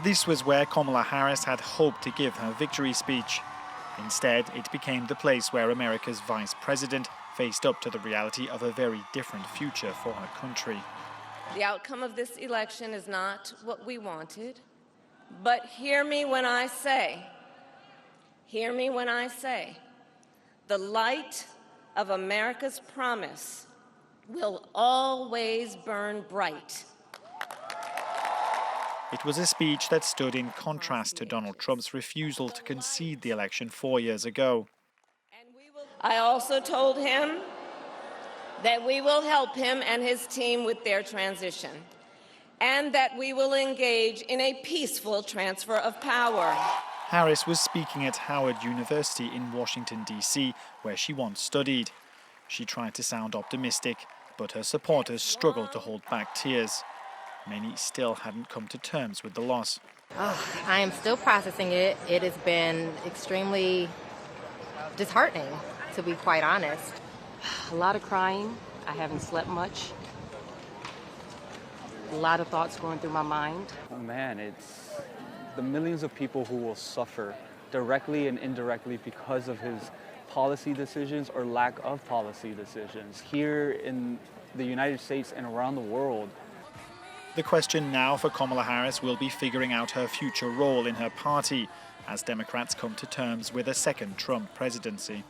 This was where Kamala Harris had hoped to give her victory speech. Instead, it became the place where America's vice president faced up to the reality of a very different future for her country. The outcome of this election is not what we wanted, but hear me when I say, the light of America's promise will always burn bright. It was a speech that stood in contrast to Donald Trump's refusal to concede the election 4 years ago. I also told him that we will help him and his team with their transition, and that we will engage in a peaceful transfer of power. Harris was speaking at Howard University in Washington, D.C., where she once studied. She tried to sound optimistic, but her supporters struggled to hold back tears. Many still hadn't come to terms with the loss. I am still processing it. It has been extremely disheartening, to be quite honest. A lot of crying. I haven't slept much. A lot of thoughts going through my mind. Oh man, it's the millions of people who will suffer directly and indirectly because of his policy decisions or lack of policy decisions here in the United States and around the world. The question now for Kamala Harris will be figuring out her future role in her party as Democrats come to terms with a second Trump presidency.